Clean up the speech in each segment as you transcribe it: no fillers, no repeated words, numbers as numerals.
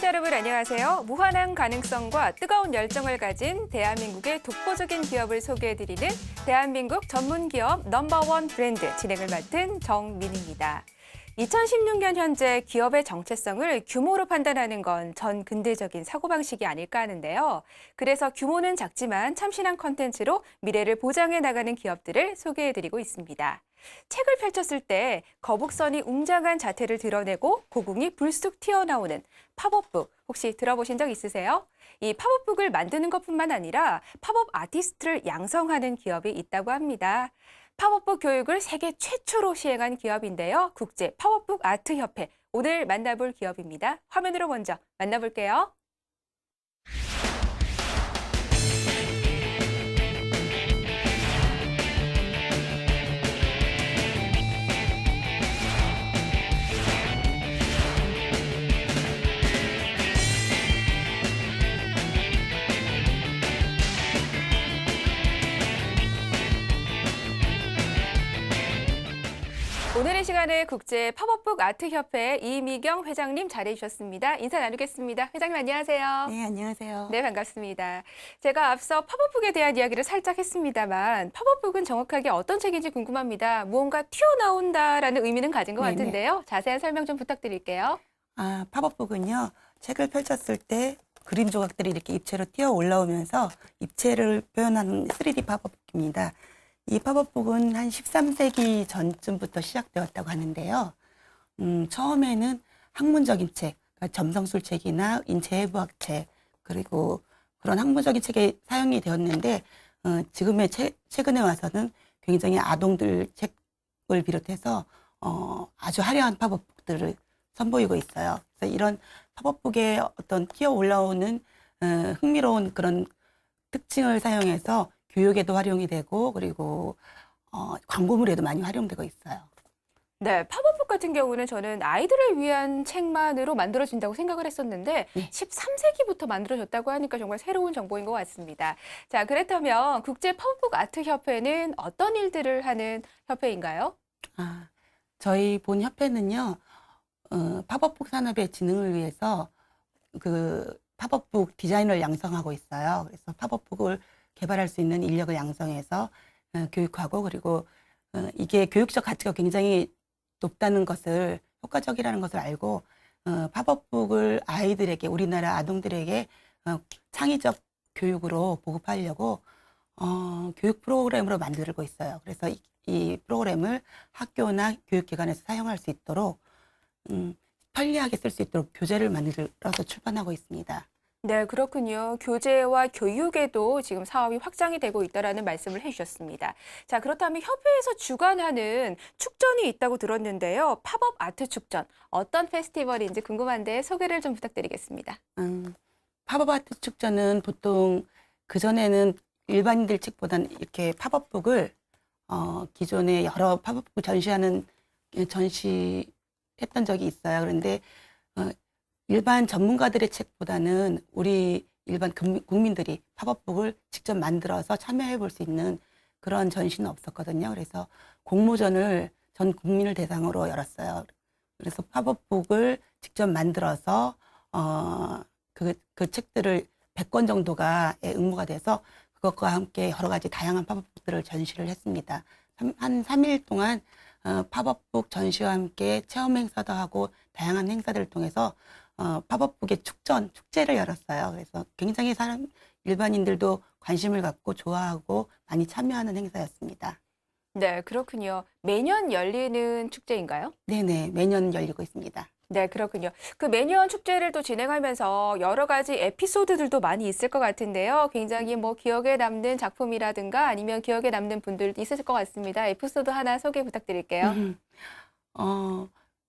여러분 안녕하세요. 무한한 가능성과 뜨거운 열정을 가진 대한민국의 독보적인 기업을 소개해드리는 대한민국 전문기업 넘버원 브랜드 진행을 맡은 정민입니다. 2016년 현재 기업의 정체성을 규모로 판단하는 건 전 근대적인 사고방식이 아닐까 하는데요. 그래서 규모는 작지만 참신한 컨텐츠로 미래를 보장해 나가는 기업들을 소개해드리고 있습니다. 책을 펼쳤을 때 거북선이 웅장한 자태를 드러내고 고궁이 불쑥 튀어나오는 팝업북 혹시 들어보신 적 있으세요? 이 팝업북을 만드는 것뿐만 아니라 팝업 아티스트를 양성하는 기업이 있다고 합니다. 팝업북 교육을 세계 최초로 시행한 기업인데요. 국제 팝업북 아트 협회. 오늘 만나볼 기업입니다. 화면으로 먼저 만나볼게요. 오늘의 시간에 국제 팝업북 아트협회 이미경 회장님 자리해 주셨습니다. 인사 나누겠습니다. 회장님 안녕하세요. 네, 안녕하세요. 네, 반갑습니다. 제가 앞서 팝업북에 대한 이야기를 살짝 했습니다만 팝업북은 정확하게 어떤 책인지 궁금합니다. 무언가 튀어나온다라는 의미는 가진 것 네네. 같은데요. 자세한 설명 좀 부탁드릴게요. 팝업북은요, 책을 펼쳤을 때 그림 조각들이 이렇게 입체로 튀어 올라오면서 입체를 표현하는 3D 팝업북입니다. 이 팝업북은 한 13세기 전쯤부터 시작되었다고 하는데요. 처음에는 학문적인 책, 그러니까 점성술책이나 인체해부학 책, 그리고 그런 학문적인 책에 사용이 되었는데, 최근에 와서는 굉장히 아동들 책을 비롯해서 아주 화려한 팝업북들을 선보이고 있어요. 그래서 이런 팝업북에 어떤 튀어 올라오는 흥미로운 그런 특징을 사용해서 교육에도 활용이 되고 그리고 광고물에도 많이 활용되고 있어요. 네, 팝업북 같은 경우는 저는 아이들을 위한 책만으로 만들어진다고 생각을 했었는데 네. 13세기부터 만들어졌다고 하니까 정말 새로운 정보인 것 같습니다. 자, 그렇다면 국제 팝업북 아트 협회는 어떤 일들을 하는 협회인가요? 저희 본 협회는요, 팝업북 산업의 진흥을 위해서 그 팝업북 디자이너를 양성하고 있어요. 그래서 팝업북을 개발할 수 있는 인력을 양성해서 교육하고 그리고 이게 교육적 가치가 굉장히 높다는 것을 효과적이라는 것을 알고 팝업북을 아이들에게 우리나라 아동들에게 창의적 교육으로 보급하려고 교육 프로그램으로 만들고 있어요. 그래서 이 프로그램을 학교나 교육기관에서 사용할 수 있도록 편리하게 쓸 수 있도록 교재를 만들어서 출판하고 있습니다. 네, 그렇군요. 교재와 교육에도 지금 사업이 확장이 되고 있다라는 말씀을 해주셨습니다. 자, 그렇다면 협회에서 주관하는 축전이 있다고 들었는데요. 팝업 아트 축전, 어떤 페스티벌인지 궁금한데 소개를 좀 부탁드리겠습니다. 팝업 아트 축전은 보통 그전에는 일반인들 책보다는 이렇게 팝업북을 기존에 여러 팝업북 전시했던 적이 있어요. 그런데 일반 전문가들의 책보다는 우리 일반 국민들이 팝업북을 직접 만들어서 참여해 볼 수 있는 그런 전시는 없었거든요. 그래서 공모전을 전 국민을 대상으로 열었어요. 그래서 팝업북을 직접 만들어서 그 책들을 100권 정도가 응모가 돼서 그것과 함께 여러 가지 다양한 팝업북들을 전시를 했습니다. 한 3일 동안 팝업북 전시와 함께 체험 행사도 하고 다양한 행사들을 통해서 팝업북의 축제를 열었어요. 그래서 굉장히 일반인들도 관심을 갖고 좋아하고 많이 참여하는 행사였습니다. 네, 그렇군요. 매년 열리는 축제인가요? 네네, 매년 열리고 있습니다. 네, 그렇군요. 그 매년 축제를 또 진행하면서 여러 가지 에피소드들도 많이 있을 것 같은데요. 굉장히 뭐 기억에 남는 작품이라든가 아니면 기억에 남는 분들도 있으실 것 같습니다. 에피소드 하나 소개 부탁드릴게요.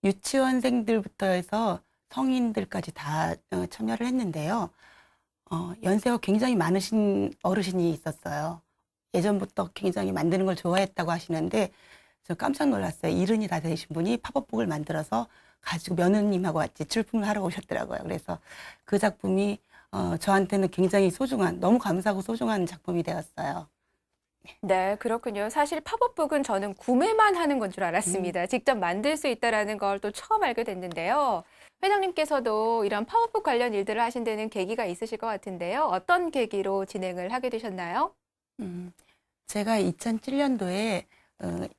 유치원생들부터 해서 성인들까지 다 참여를 했는데요. 연세가 굉장히 많으신 어르신이 있었어요. 예전부터 굉장히 만드는 걸 좋아했다고 하시는데 저 깜짝 놀랐어요. 70이 다 되신 분이 팝업북을 만들어서 가지고 며느님하고 같이 출품을 하러 오셨더라고요. 그래서 그 작품이 저한테는 굉장히 소중한, 너무 감사하고 소중한 작품이 되었어요. 네, 그렇군요. 사실 팝업북은 저는 구매만 하는 건 줄 알았습니다. 직접 만들 수 있다라는 걸 또 처음 알게 됐는데요. 회장님께서도 이런 팝업북 관련 일들을 하신 데는 계기가 있으실 것 같은데요. 어떤 계기로 진행을 하게 되셨나요? 음, 제가 2007년도에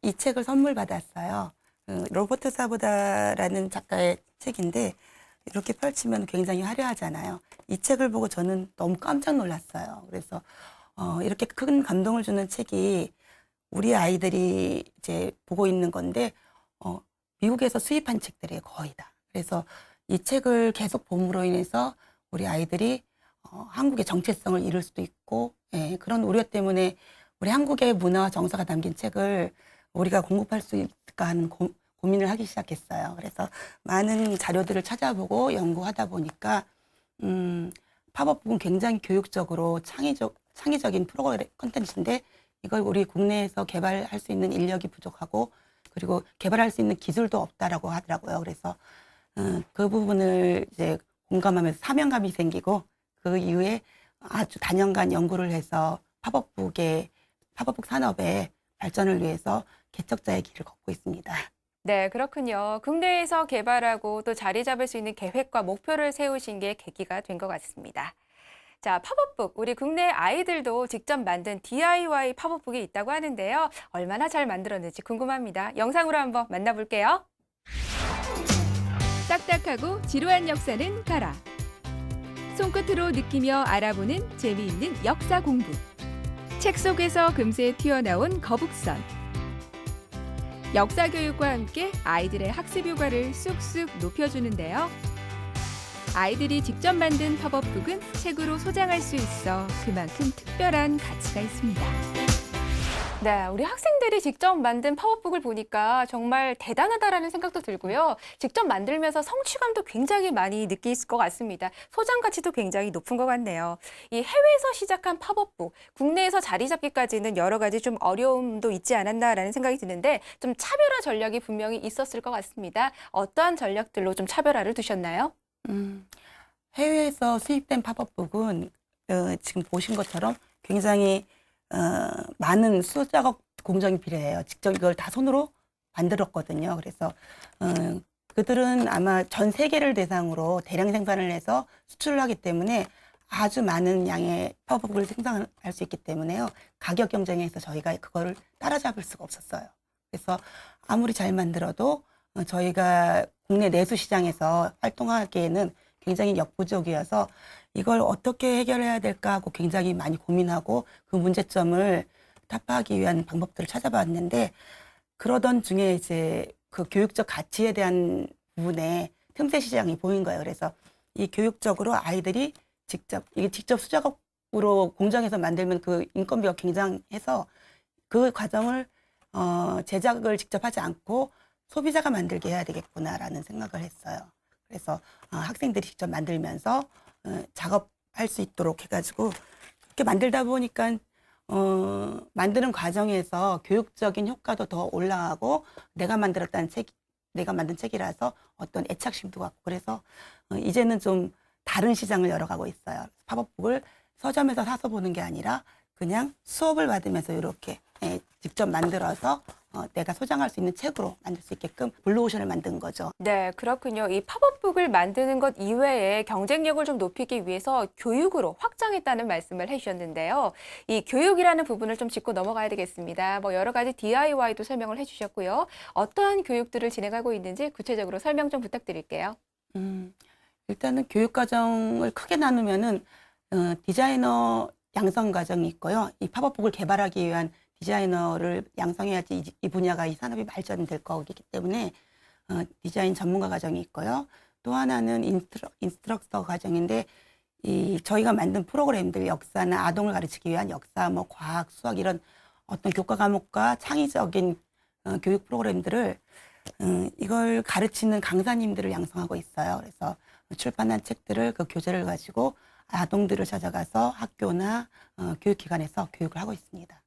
이 책을 선물 받았어요. 로버트 사보다라는 작가의 책인데 이렇게 펼치면 굉장히 화려하잖아요. 이 책을 보고 저는 너무 깜짝 놀랐어요. 그래서 이렇게 큰 감동을 주는 책이 우리 아이들이 이제 보고 있는 건데 미국에서 수입한 책들이에요, 거의 다. 그래서 이 책을 계속 봄으로 인해서 우리 아이들이 한국의 정체성을 잃을 수도 있고, 예, 그런 우려 때문에 우리 한국의 문화와 정서가 담긴 책을 우리가 공급할 수 있을까 하는 고민을 하기 시작했어요. 그래서 많은 자료들을 찾아보고 연구하다 보니까 팝업북은 굉장히 교육적으로 창의적인 프로그램 콘텐츠인데 이걸 우리 국내에서 개발할 수 있는 인력이 부족하고 그리고 개발할 수 있는 기술도 없다라고 하더라고요. 그래서 그 부분을 이제 공감하면서 사명감이 생기고 그 이후에 아주 단연간 연구를 해서 팝업북 산업의 발전을 위해서 개척자의 길을 걷고 있습니다. 네, 그렇군요. 국내에서 개발하고 또 자리 잡을 수 있는 계획과 목표를 세우신 게 계기가 된 것 같습니다. 자, 팝업북. 우리 국내 아이들도 직접 만든 DIY 팝업북이 있다고 하는데요. 얼마나 잘 만들었는지 궁금합니다. 영상으로 한번 만나볼게요. 딱딱하고 지루한 역사는 가라. 손끝으로 느끼며 알아보는 재미있는 역사 공부. 책 속에서 금세 튀어나온 거북선. 역사 교육과 함께 아이들의 학습 효과를 쑥쑥 높여주는데요. 아이들이 직접 만든 팝업북은 책으로 소장할 수 있어 그만큼 특별한 가치가 있습니다. 네, 우리 학생들이 직접 만든 팝업북을 보니까 정말 대단하다라는 생각도 들고요. 직접 만들면서 성취감도 굉장히 많이 느낄 것 같습니다. 소장 가치도 굉장히 높은 것 같네요. 이 해외에서 시작한 팝업북, 국내에서 자리 잡기까지는 여러 가지 좀 어려움도 있지 않았나라는 생각이 드는데 좀 차별화 전략이 분명히 있었을 것 같습니다. 어떠한 전략들로 좀 차별화를 두셨나요? 해외에서 수입된 팝업북은 지금 보신 것처럼 굉장히 많은 수작업 공정이 필요해요. 직접 이걸 다 손으로 만들었거든요. 그래서 그들은 아마 전 세계를 대상으로 대량 생산을 해서 수출을 하기 때문에 아주 많은 양의 팝업을 생산할 수 있기 때문에요. 가격 경쟁에서 저희가 그거를 따라잡을 수가 없었어요. 그래서 아무리 잘 만들어도 저희가 국내 내수 시장에서 활동하기에는 굉장히 역부족이어서 이걸 어떻게 해결해야 될까 하고 굉장히 많이 고민하고 그 문제점을 타파하기 위한 방법들을 찾아봤는데 그러던 중에 이제 그 교육적 가치에 대한 부분에 틈새 시장이 보인 거예요. 그래서 이 교육적으로 아이들이 이게 직접 수작업으로 공장에서 만들면 그 인건비가 굉장해서 그 과정을 제작을 직접 하지 않고 소비자가 만들게 해야 되겠구나라는 생각을 했어요. 그래서 학생들이 직접 만들면서 작업할 수 있도록 해가지고 그렇게 만들다 보니까 만드는 과정에서 교육적인 효과도 더 올라가고 내가 만든 책이라서 어떤 애착심도 갖고 그래서 이제는 좀 다른 시장을 열어가고 있어요. 팝업북을 서점에서 사서 보는 게 아니라 그냥 수업을 받으면서 이렇게 직접 만들어서 내가 소장할 수 있는 책으로 만들 수 있게끔 블루오션을 만든 거죠. 네, 그렇군요. 이 팝업북을 만드는 것 이외에 경쟁력을 좀 높이기 위해서 교육으로 확장했다는 말씀을 해주셨는데요. 이 교육이라는 부분을 좀 짚고 넘어가야 되겠습니다. 뭐 여러 가지 DIY도 설명을 해주셨고요. 어떠한 교육들을 진행하고 있는지 구체적으로 설명 좀 부탁드릴게요. 일단은 교육 과정을 크게 나누면은 디자이너 양성 과정이 있고요. 이 팝업북을 개발하기 위한 디자이너를 양성해야지 이 분야가 이 산업이 발전될 거기 때문에 디자인 전문가 과정이 있고요. 또 하나는 인스트럭터 과정인데 저희가 만든 프로그램들 역사나 아동을 가르치기 위한 역사, 뭐 과학, 수학 이런 어떤 교과 과목과 창의적인 교육 프로그램들을 이걸 가르치는 강사님들을 양성하고 있어요. 그래서 출판한 책들을 그 교재를 가지고 아동들을 찾아가서 학교나 교육기관에서 교육을 하고 있습니다.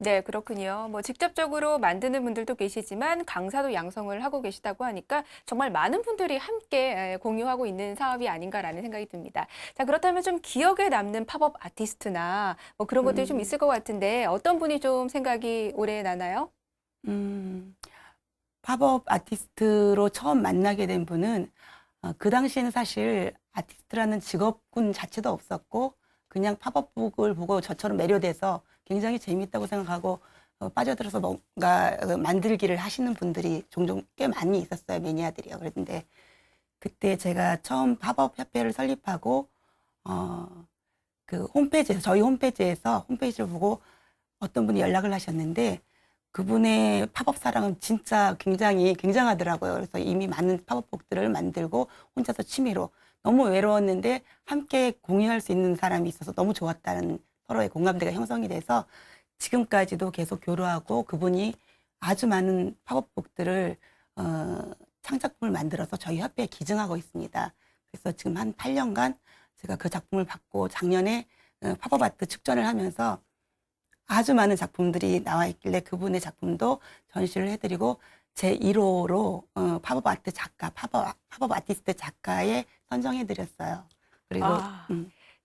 네, 그렇군요. 뭐 직접적으로 만드는 분들도 계시지만 강사도 양성을 하고 계시다고 하니까 정말 많은 분들이 함께 공유하고 있는 사업이 아닌가라는 생각이 듭니다. 자, 그렇다면 좀 기억에 남는 팝업 아티스트나 뭐 그런 것들이 좀 음, 있을 것 같은데 어떤 분이 좀 생각이 오래 나나요? 음, 팝업 아티스트로 처음 만나게 된 분은 그 당시에는 사실 아티스트라는 직업군 자체도 없었고 그냥 팝업북을 보고 저처럼 매료돼서 굉장히 재미있다고 생각하고 빠져들어서 뭔가 만들기를 하시는 분들이 종종 꽤 많이 있었어요. 매니아들이요. 그런데 그때 제가 처음 팝업 협회를 설립하고 어, 그 홈페이지에서 저희 홈페이지에서 홈페이지를 보고 어떤 분이 연락을 하셨는데 그분의 팝업 사랑은 진짜 굉장히 굉장하더라고요. 그래서 이미 많은 팝업북들을 만들고 혼자서 취미로 너무 외로웠는데 함께 공유할 수 있는 사람이 있어서 너무 좋았다는 서로의 공감대가 형성이 돼서 지금까지도 계속 교류하고 그분이 아주 많은 팝업북들을 창작품을 만들어서 저희 협회에 기증하고 있습니다. 그래서 지금 한 8년간 제가 그 작품을 받고 작년에 팝업 아트 축전을 하면서 아주 많은 작품들이 나와 있길래 그분의 작품도 전시를 해드리고 제 1호로 팝업 아트 작가, 팝업 아티스트 작가에 선정해드렸어요. 그리고 아,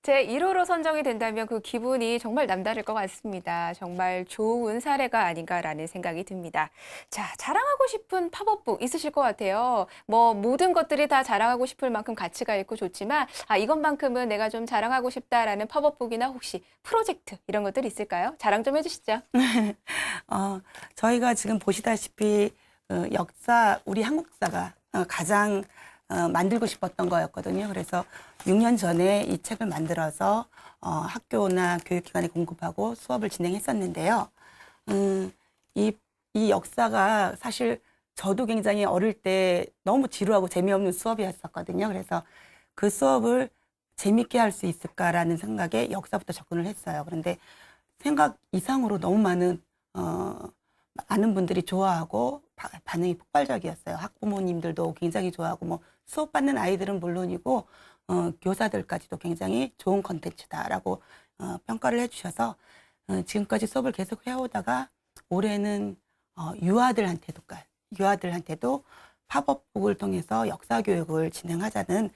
제 1호로 선정이 된다면 그 기분이 정말 남다를 것 같습니다. 정말 좋은 사례가 아닌가라는 생각이 듭니다. 자, 자랑하고 싶은 팝업북 있으실 것 같아요. 뭐 모든 것들이 다 자랑하고 싶을 만큼 가치가 있고 좋지만 이것만큼은 내가 좀 자랑하고 싶다라는 팝업북이나 혹시 프로젝트 이런 것들 있을까요? 자랑 좀 해주시죠. 어, 저희가 지금 보시다시피 우리 한국사가 가장 만들고 싶었던 거였거든요. 그래서 6년 전에 이 책을 만들어서 학교나 교육기관에 공급하고 수업을 진행했었는데요. 음, 이, 이 역사가 사실 저도 굉장히 어릴 때 너무 지루하고 재미없는 수업이었었거든요. 그래서 그 수업을 재밌게 할 수 있을까라는 생각에 역사부터 접근을 했어요. 그런데 생각 이상으로 너무 어, 많은 분들이 좋아하고 반응이 폭발적이었어요. 학부모님들도 굉장히 좋아하고 뭐 수업 받는 아이들은 물론이고 교사들까지도 굉장히 좋은 컨텐츠다라고 평가를 해주셔서 지금까지 수업을 계속 해오다가 올해는 유아들한테도 팝업북을 통해서 역사 교육을 진행하자는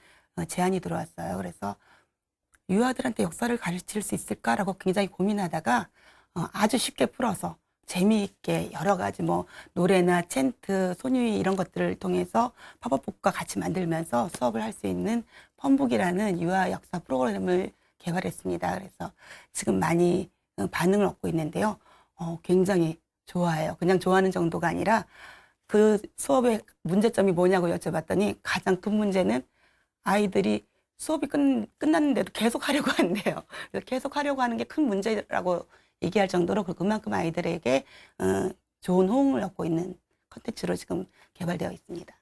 제안이 들어왔어요. 그래서 유아들한테 역사를 가르칠 수 있을까라고 굉장히 고민하다가 아주 쉽게 풀어서 재미있게 여러 가지 뭐 노래나 챈트, 손유희 이런 것들을 통해서 팝업북과 같이 만들면서 수업을 할 수 있는 펀북이라는 유아 역사 프로그램을 개발했습니다. 그래서 지금 많이 반응을 얻고 있는데요. 굉장히 좋아해요. 그냥 좋아하는 정도가 아니라 그 수업의 문제점이 뭐냐고 여쭤봤더니 가장 큰 문제는 아이들이 수업이 끝났는데도 계속 하려고 한대요. 그래서 계속 하려고 하는 게 큰 문제라고 얘기할 정도로 그만큼 아이들에게 좋은 호응을 얻고 있는 컨텐츠로 지금 개발되어 있습니다.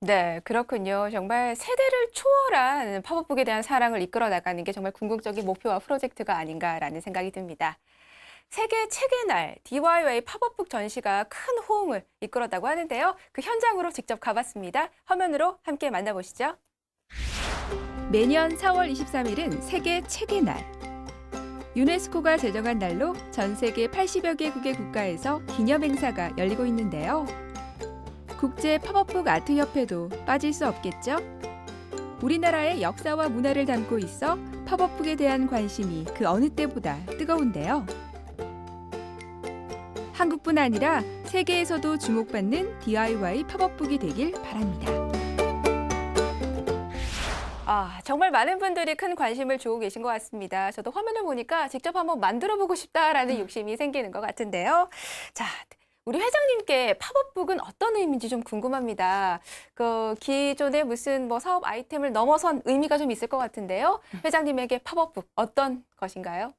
네, 그렇군요. 정말 세대를 초월한 팝업북에 대한 사랑을 이끌어 나가는 게 정말 궁극적인 목표와 프로젝트가 아닌가라는 생각이 듭니다. 세계 책의 날 DIY 팝업북 전시가 큰 호응을 이끌었다고 하는데요. 그 현장으로 직접 가봤습니다. 화면으로 함께 만나보시죠. 매년 4월 23일은 세계 책의 날. 유네스코가 제정한 날로 전 세계 80여 개국의 국가에서 기념 행사가 열리고 있는데요. 국제 팝업북 아트 협회도 빠질 수 없겠죠? 우리나라의 역사와 문화를 담고 있어 팝업북에 대한 관심이 그 어느 때보다 뜨거운데요. 한국뿐 아니라 세계에서도 주목받는 DIY 팝업북이 되길 바랍니다. 정말 많은 분들이 큰 관심을 주고 계신 것 같습니다. 저도 화면을 보니까 직접 한번 만들어보고 싶다라는 욕심이 생기는 것 같은데요. 자, 우리 회장님께 팝업북은 어떤 의미인지 좀 궁금합니다. 그 기존의 무슨 뭐 사업 아이템을 넘어선 의미가 좀 있을 것 같은데요. 회장님에게 팝업북 어떤 것인가요?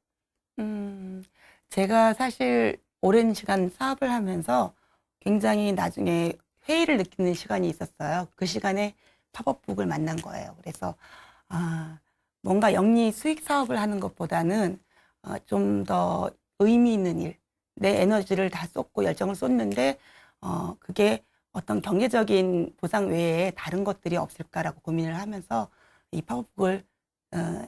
제가 사실 오랜 시간 사업을 하면서 굉장히 나중에 회의를 느끼는 시간이 있었어요. 그 시간에 팝업북을 만난 거예요. 그래서 뭔가 영리 수익 사업을 하는 것보다는 좀 더 의미 있는 일, 내 에너지를 다 쏟고 열정을 쏟는데 그게 어떤 경제적인 보상 외에 다른 것들이 없을까라고 고민을 하면서 이 팝업북을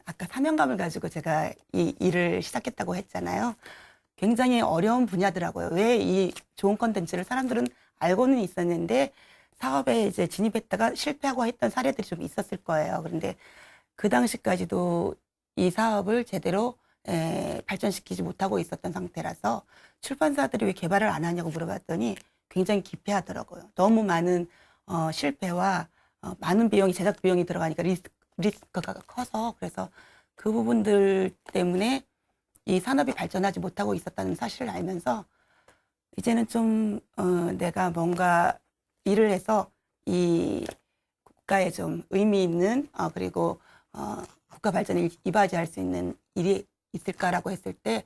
아까 사명감을 가지고 제가 이 일을 시작했다고 했잖아요. 굉장히 어려운 분야더라고요. 왜 이 좋은 컨텐츠를 사람들은 알고는 있었는데 사업에 이제 진입했다가 실패하고 했던 사례들이 좀 있었을 거예요. 그런데 그 당시까지도 이 사업을 제대로 발전시키지 못하고 있었던 상태라서 출판사들이 왜 개발을 안 하냐고 물어봤더니 굉장히 기피하더라고요. 너무 많은 실패와 많은 비용이 제작 비용이 들어가니까 리스크가 커서 그래서 그 부분들 때문에 이 산업이 발전하지 못하고 있었다는 사실을 알면서 이제는 좀 내가 뭔가 일을 해서 이 국가에 좀 의미 있는 그리고 국가 발전에 이바지할 수 있는 일이 있을까라고 했을 때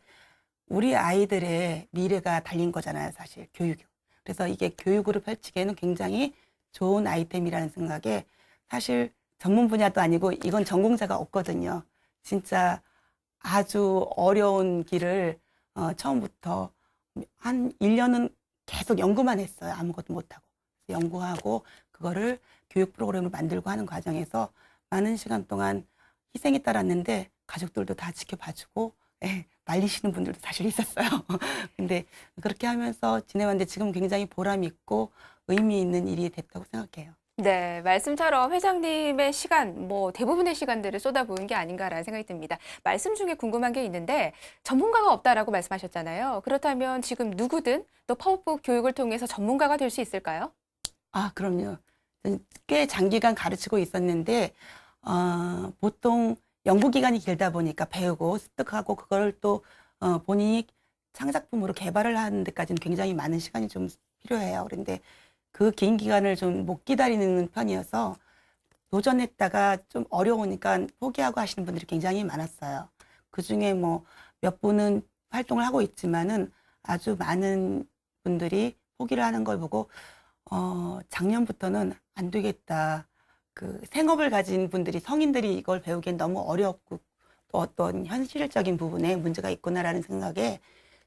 우리 아이들의 미래가 달린 거잖아요, 사실 교육. 그래서 이게 교육으로 펼치기에는 굉장히 좋은 아이템이라는 생각에 사실 전문 분야도 아니고 이건 전공자가 없거든요. 진짜 아주 어려운 길을 처음부터 한 1년은 계속 연구만 했어요. 아무것도 못하고. 연구하고 그거를 교육 프로그램을 만들고 하는 과정에서 많은 시간 동안 희생이 따랐는데 가족들도 다 지켜봐주고 말리시는 분들도 사실 있었어요. 근데 그렇게 하면서 지내왔는데 지금 굉장히 보람 있고 의미 있는 일이 됐다고 생각해요. 네, 말씀처럼 회장님의 시간, 대부분의 시간들을 쏟아부은 게 아닌가라는 생각이 듭니다. 말씀 중에 궁금한 게 있는데 전문가가 없다라고 말씀하셨잖아요. 그렇다면 지금 누구든 또 파워북 교육을 통해서 전문가가 될 수 있을까요? 아, 그럼요. 꽤 장기간 가르치고 있었는데 보통 연구기간이 길다 보니까 배우고 습득하고 그걸 또 본인이 창작품으로 개발을 하는 데까지는 굉장히 많은 시간이 좀 필요해요. 그런데 그 긴 기간을 좀 못 기다리는 편이어서 도전했다가 좀 어려우니까 포기하고 하시는 분들이 굉장히 많았어요. 그중에 몇 분은 활동을 하고 있지만은 아주 많은 분들이 포기를 하는 걸 보고 작년부터는 안 되겠다. 그 생업을 가진 분들이 성인들이 이걸 배우기엔 너무 어렵고 또 어떤 현실적인 부분에 문제가 있구나라는 생각에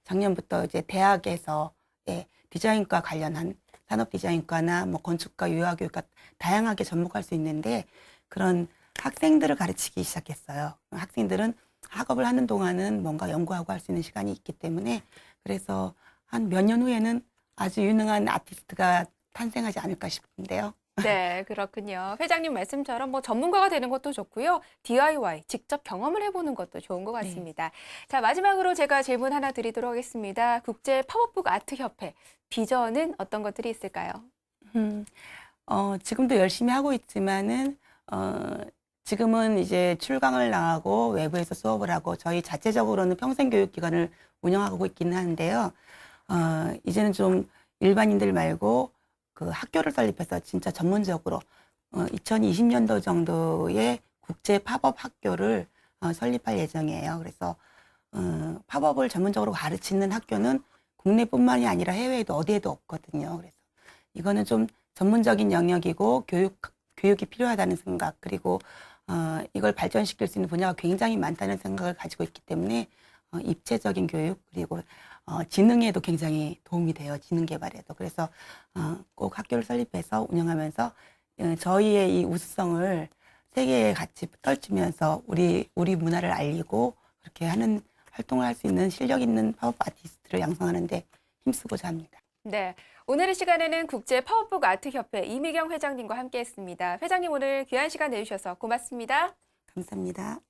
작년부터 이제 대학에서 디자인과 관련한 산업 디자인과나 건축과 유아교육과 다양하게 접목할 수 있는데 그런 학생들을 가르치기 시작했어요. 학생들은 학업을 하는 동안은 뭔가 연구하고 할 수 있는 시간이 있기 때문에 그래서 한 몇 년 후에는 아주 유능한 아티스트가 탄생하지 않을까 싶은데요. 네, 그렇군요. 회장님 말씀처럼 전문가가 되는 것도 좋고요. DIY, 직접 경험을 해보는 것도 좋은 것 같습니다. 자, 마지막으로 제가 질문 하나 드리도록 하겠습니다. 국제 파워북 아트 협회, 비전은 어떤 것들이 있을까요? 지금도 열심히 하고 있지만은, 지금은 이제 출강을 나가고 외부에서 수업을 하고 저희 자체적으로는 평생교육기관을 운영하고 있기는 하는데요. 이제는 좀 일반인들 말고 그 학교를 설립해서 진짜 전문적으로 2020년도 정도에 국제 팝업 학교를 설립할 예정이에요. 그래서 팝업을 전문적으로 가르치는 학교는 국내뿐만이 아니라 해외에도 어디에도 없거든요. 그래서 이거는 좀 전문적인 영역이고 교육이 필요하다는 생각 그리고 이걸 발전시킬 수 있는 분야가 굉장히 많다는 생각을 가지고 있기 때문에 입체적인 교육 그리고 지능에도 굉장히 도움이 돼요. 지능 개발에도. 그래서 꼭 학교를 설립해서 운영하면서 저희의 이 우수성을 세계에 같이 떨치면서 우리 문화를 알리고 그렇게 하는 활동을 할 수 있는 실력 있는 파워북 아티스트를 양성하는 데 힘쓰고자 합니다. 네, 오늘 이 시간에는 국제 파워북 아트 협회 이미경 회장님과 함께했습니다. 회장님 오늘 귀한 시간 내주셔서 고맙습니다. 감사합니다.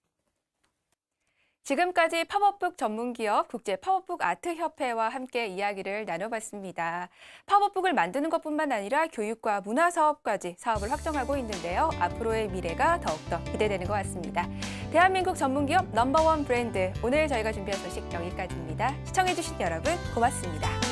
지금까지 팝업북 전문기업 국제 팝업북 아트협회와 함께 이야기를 나눠봤습니다. 팝업북을 만드는 것뿐만 아니라 교육과 문화사업까지 사업을 확정하고 있는데요. 앞으로의 미래가 더욱더 기대되는 것 같습니다. 대한민국 전문기업 넘버원 브랜드, 오늘 저희가 준비한 소식 여기까지입니다. 시청해주신 여러분 고맙습니다.